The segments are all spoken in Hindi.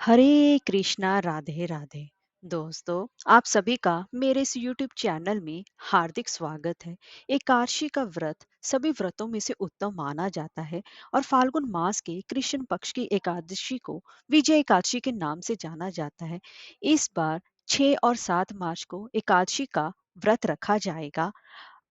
हरे कृष्णा राधे राधे। दोस्तों, आप सभी का मेरे इस YouTube चैनल में हार्दिक स्वागत है। एकादशी का व्रत सभी व्रतों में से उत्तम माना जाता है और फाल्गुन मास के कृष्ण पक्ष की एकादशी को विजय एकादशी के नाम से जाना जाता है। इस बार 6 और 7 मार्च को एकादशी का व्रत रखा जाएगा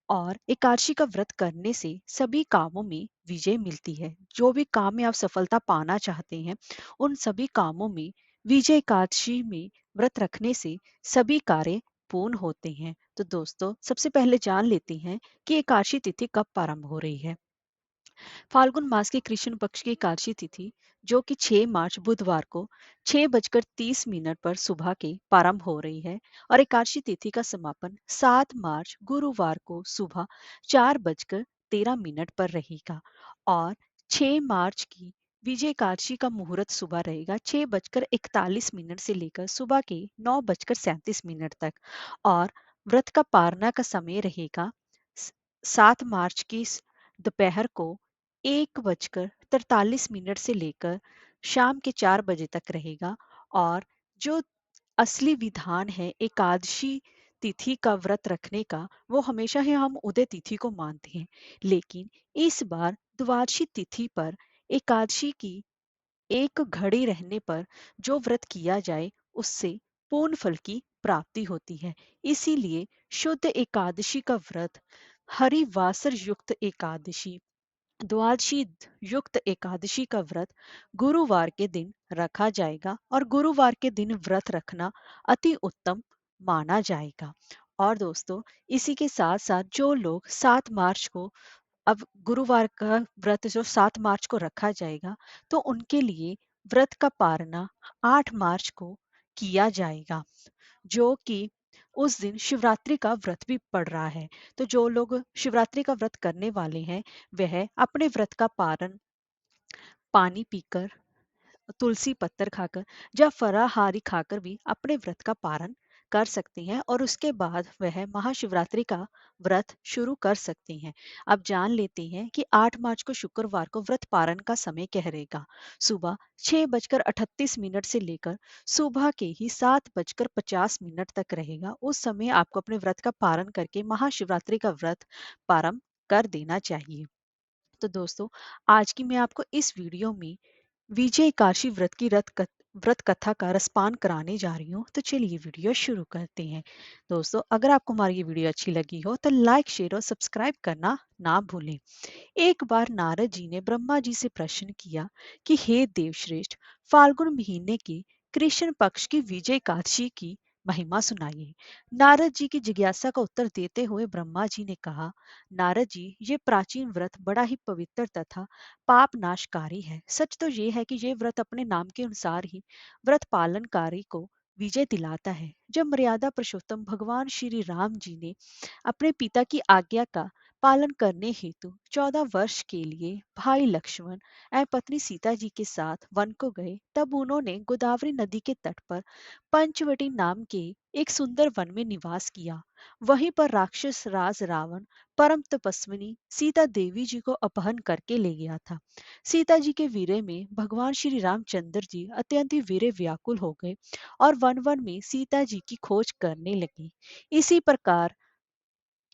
और एकादशी का व्रत करने से सभी कामों में विजय मिलती है। जो भी काम में आप सफलता पाना चाहते हैं, उन सभी कामों में विजय एकादशी में व्रत रखने से सभी कार्य पूर्ण होते हैं। तो दोस्तों, सबसे पहले जान लेते हैं कि एकादशी तिथि कब प्रारंभ हो रही है। फाल्गुन मास की कृष्ण पक्ष की एकादशी तिथि जो कि 6 मार्च बुधवार को 6:30 पर सुबह के प्रारंभ हो रही है और एकादशी तिथि का समापन 7 मार्च गुरुवार को सुबह 4:13 पर रहेगा और 6 मार्च की विजय एकादशी का मुहूर्त सुबह रहेगा 6:41 से लेकर सुबह के 9:37 तक और व्रत का पारना का समय रहेगा 7 मार्च की दोपहर को 1:43 से लेकर शाम के 4 बजे तक रहेगा और जो असली विधान है एकादशी तिथि का व्रत रखने का, वो हमेशा ही हम उदय तिथि को मानते हैं। लेकिन इस बार द्वादशी तिथि पर एकादशी की एक घड़ी रहने पर जो व्रत किया जाए उससे पूर्ण फल की प्राप्ति होती है। इसीलिए शुद्ध एकादशी का व्रत हरिवासर युक्त एकादशी द्वादशी युक्त एकादशी का व्रत गुरुवार के दिन रखा जाएगा और गुरुवार के दिन व्रत रखना अति उत्तम माना जाएगा। और दोस्तों, इसी के साथ साथ जो लोग 7 मार्च को अब गुरुवार का व्रत जो 7 मार्च को रखा जाएगा, तो उनके लिए व्रत का पारना 8 मार्च को किया जाएगा, जो कि उस दिन शिवरात्रि का व्रत भी पड़ रहा है। तो जो लोग शिवरात्रि का व्रत करने वाले हैं, वह अपने व्रत का पारण पानी पीकर, तुलसी पत्तर खाकर या फलाहारी खाकर भी अपने व्रत का पारण कर सकते हैं और उसके बाद वह महाशिवरात्रि का व्रत शुरू कर सकते हैं। अब जान लेते हैं कि 8 मार्च को शुक्रवार को व्रत पारण का समय क्या रहेगा। सुबह 6:38 से लेकर सुबह के ही 7:50 तक रहेगा। उस समय आपको अपने व्रत का पारण करके महाशिवरात्रि का व्रत प्रारंभ कर देना चाहिए। तो दोस्तों, आज की मैं आपको इस वीडियो में विजय एकादशी व्रत कथा का रसपान कराने जा रही हूँ। तो चलिए वीडियो शुरू करते हैं। दोस्तों, अगर आपको हमारी ये वीडियो अच्छी लगी हो तो लाइक शेयर और सब्सक्राइब करना ना भूलें। एक बार नारद जी ने ब्रह्मा जी से प्रश्न किया कि हे देवश्रेष्ठ, फाल्गुन महीने के कृष्ण पक्ष की विजय एकादशी की महिमा सुनाइए। नारद जी की जिज्ञासा का उत्तर देते हुए ब्रह्मा जी ने कहा, नारद जी, ये प्राचीन व्रत बड़ा ही पवित्र तथा पाप नाशकारी है। सच तो ये है कि ये व्रत अपने नाम के अनुसार ही व्रत पालनकारी को विजय दिलाता है। जब मर्यादा पुरुषोत्तम भगवान श्री राम जी ने अपने पिता की आज्ञा का पालन करने हेतु 14 वर्ष के लिए भाई लक्ष्मण एवं पत्नी सीता जी के साथ वन को गए, तब उन्होंने गोदावरी नदी के तट पर पंचवटी नाम के एक सुंदर वन में निवास किया। वहीं पर राक्षस राज रावण परम तपस्विनी सीता देवी जी को अपहरण करके ले गया था। सीता जी के वीरे में भगवान श्री रामचंद्र जी अत्यंत ही वीरे व्याकुल हो गए और वन वन में सीता जी की खोज करने लगे। इसी प्रकार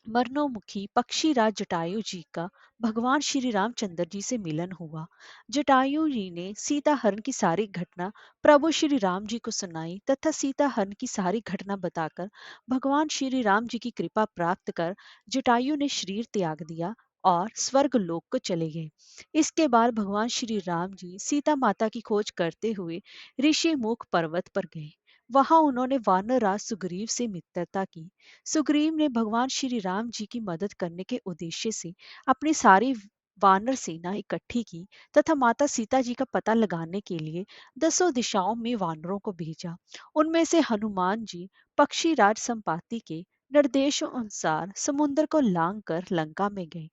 मरनोमुखी पक्षीराज जटायु जी का भगवान श्री रामचंद्र जी से मिलन हुआ। जटायु जी ने सीता हरण की सारी घटना प्रभु श्री राम जी को सुनाई तथा सीता हरण की सारी घटना बताकर भगवान श्री राम जी की कृपा प्राप्त कर जटायु ने शरीर त्याग दिया और स्वर्ग लोक को चले गए। इसके बाद भगवान श्री राम जी सीता माता की खोज करते हुए ऋषि मुख पर्वत पर गए। वहां उन्होंने वानर राज सुग्रीव से मित्रता की। सुग्रीव ने भगवान श्री राम जी की मदद करने के उद्देश्य से अपनी सारी वानर सेना इकट्ठी की तथा माता सीता जी का पता लगाने के लिए 10 दिशाओं में वानरों को भेजा। उनमें से हनुमान जी पक्षीराज संपाति के निर्देशों अनुसार समुद्र को लांग कर लंका में गए।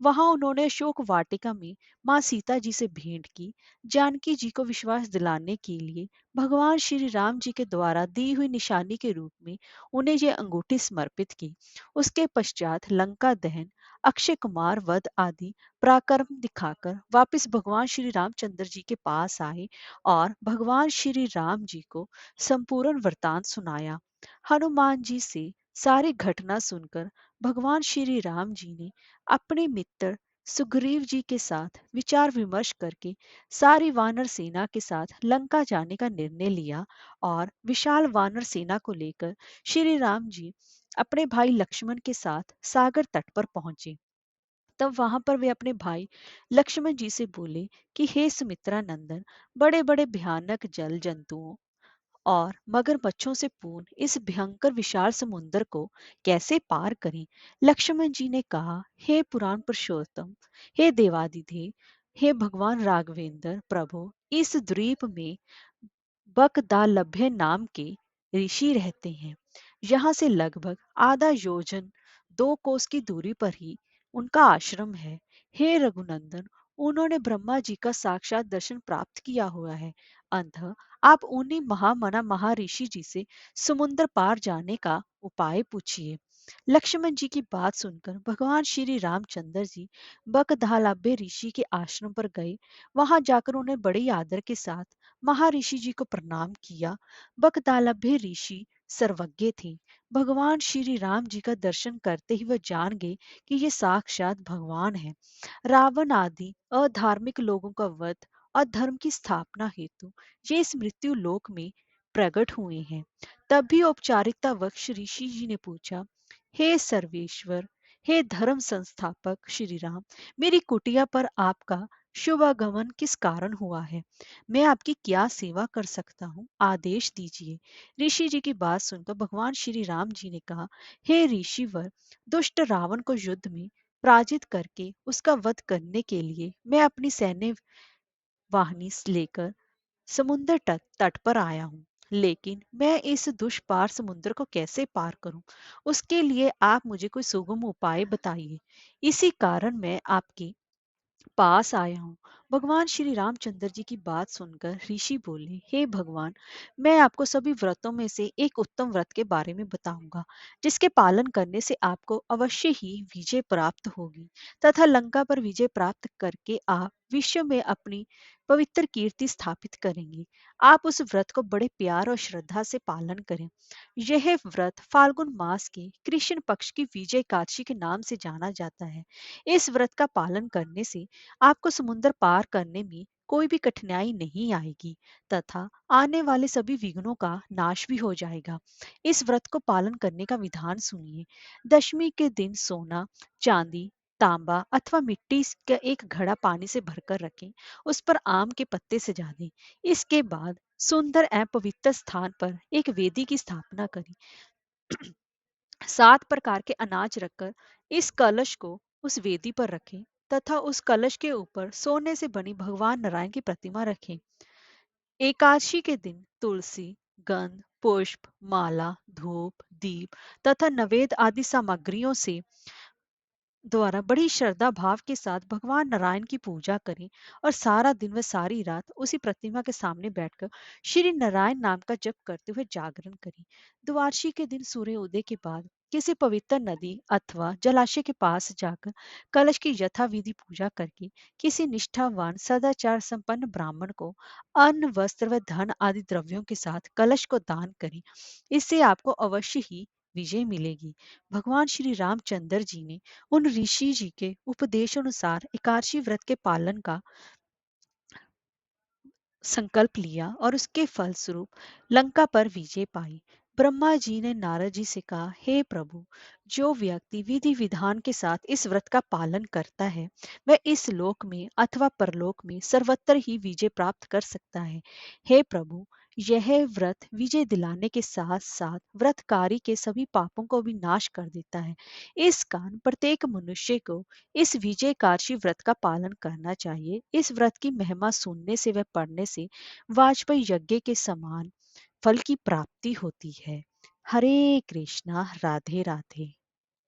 वहां उन्होंने अशोक वाटिका में मां सीता जी से भेंट की। जानकी जी को विश्वास दिलाने के लिए भगवान श्री राम जी के द्वारा दी हुई निशानी के रूप में उन्हें ये अंगूठी समर्पित की। उसके पश्चात लंका दहन अक्षय कुमार वध आदि पराक्रम दिखाकर वापस भगवान श्री रामचंद्र जी के पास आए और भगवान श्री राम जी को संपूर्ण वृतांत सुनाया। हनुमान जी से सारी घटना सुनकर भगवान श्री राम जी ने अपने मित्र सुग्रीव जी के साथ विचार विमर्श करके सारी वानर सेना के साथ लंका जाने का निर्णय लिया और विशाल वानर सेना को लेकर श्री राम जी अपने भाई लक्ष्मण के साथ सागर तट पर पहुंचे। तब वहां पर वे अपने भाई लक्ष्मण जी से बोले कि हे सुमित्रा नंदन, बड़े बड़े भयानक जल जंतुओं और मगरमच्छों से पूर्ण इस भयंकर विशाल समुद्र को कैसे पार करें। लक्ष्मण जी ने कहा, हे पुराण पुरुषोत्तम, हे देवादिदेव, हे भगवान राघवेंद्र प्रभु, इस द्वीप में बकदालभ्य नाम के ऋषि रहते हैं। यहाँ से लगभग आधा योजन 2 कोस की दूरी पर ही उनका आश्रम है। हे रघुनंदन, उन्होंने ब्रह्मा जी का साक्षात दर्शन प्राप्त किया हुआ है। अंतः आप उन्हीं महामना महर्षि जी से समुद्र पार जाने का उपाय पूछिए। लक्ष्मण जी की बात सुनकर भगवान श्री रामचंद्र जी बकधालाभ्य ऋषि के आश्रम पर गए। वहां जाकर उन्हें बड़े आदर के साथ महर्षि जी को प्रणाम किया। बकदालभ्य ऋषि सर्वज्ञ थे। भगवान श्री राम जी का दर्शन करते ही वह जान गए कि ये साक्षात भगवान है। रावण आदि अधार्मिक लोगों का वध और धर्म की स्थापना हेतु ये इस मृत्यु लोक में प्रकट हुए हैं। तब भी औपचारिकता वक्ष ऋषि जी ने पूछा, हे सर्वेश्वर, हे धर्म संस्थापक श्री राम, मेरी कुटिया पर आपका शुभ आगमन किस कारण हुआ है? मैं आपकी क्या सेवा कर सकता हूँ? आदेश दीजिए। ऋषि जी की बात सुनकर भगवान श्री राम जी ने कहा, हे ऋषिवर, दुष्ट रावण को युद्ध में पराजित करके उसका वध करने के लिए मैं अपनी सैन्य वाहिनी लेकर समुद्र तट तट पर आया हूँ। लेकिन मैं इस दुष्पार समुद्र को कैसे पार करूं? उसके लिए आप मुझे कोई सुगम उपाय बताइए। इसी कारण मैं आपके पास आया हूँ। भगवान श्री रामचंद्र जी की बात सुनकर ऋषि बोले, हे भगवान, मैं आपको सभी व्रतों में से एक उत्तम व्रत के बारे में बताऊंगा, जिसके पालन करने से आपको अवश्य ही विजय प्राप्त होगी तथा लंका पर विजय प्राप्त करके आप विश्व में अपनी पवित्र कीर्ति स्थापित करेंगे। आप उस व्रत को बड़े प्यार और श्रद्धा से पालन करें। यह व्रत फाल्गुन मास के कृष्ण पक्ष की विजय एकादशी के नाम से जाना जाता है। इस व्रत का पालन करने से आपको समुद्र पार करने में कोई भी कठिनाई नहीं आएगी तथा आने वाले सभी विघ्नों का नाश भी हो जाएगा। इस व्रत को पालन करने का विधान सुनिए। दशमी के दिन सोना, चांदी, तांबा अथवा मिट्टी का एक घड़ा पानी से भरकर रखें। उस पर आम के पत्ते सजा दें। इसके बाद सुंदर एवं पवित्र स्थान पर एक वेदी की स्थापना करें। 7 प्रकार के अनाज रखकर इस कलश को उस वेदी पर रखें तथा उस कलश के ऊपर सोने से बनी भगवान नारायण की प्रतिमा रखें। एकादशी के दिन तुलसी, गंध, पुष्प, माला, धूप, दीप तथा नवेद आदि सामग्रियों से द्वारा बड़ी श्रद्धा भाव के साथ भगवान नारायण की पूजा करें और सारा दिन व सारी रात उसी प्रतिमा के सामने बैठकर श्री नारायण नाम का जप करते हुए जागरण करें। द्वादशी के दिन सूर्य उदय के बाद किसी पवित्र नदी अथवा जलाशय के पास जाकर कलश की यथाविधि पूजा करके किसी निष्ठावान सदाचार संपन्न ब्राह्मण को अन्न, वस्त्र व धन आदि द्रव्यों के साथ कलश को दान करें। इससे आपको अवश्य ही विजय मिलेगी। भगवान श्री रामचंद्र जी ने उन ऋषि जी के उपदेशानुसार एकादशी व्रत के पालन का संकल्प लिया और उसके फलस्वरूप लंका पर विजय पाई। ब्रह्मा जी ने नारद जी से कहा, हे प्रभु, जो व्यक्ति विधि विधान के साथ इस व्रत का पालन करता है वह इस लोक में अथवा परलोक में सर्वत्र ही विजय प्राप्त कर सकता है। हे प्रभु, यह व्रत विजय दिलाने के साथ साथ व्रतकारी के सभी पापों को भी नाश कर देता है। इस कारण प्रत्येक मनुष्य को इस विजय काशी व्रत का पालन करना चाहिए। इस व्रत की महिमा सुनने से व पढ़ने से वाजपेयी यज्ञ के समान फल की प्राप्ति होती है। हरे कृष्णा, राधे राधे।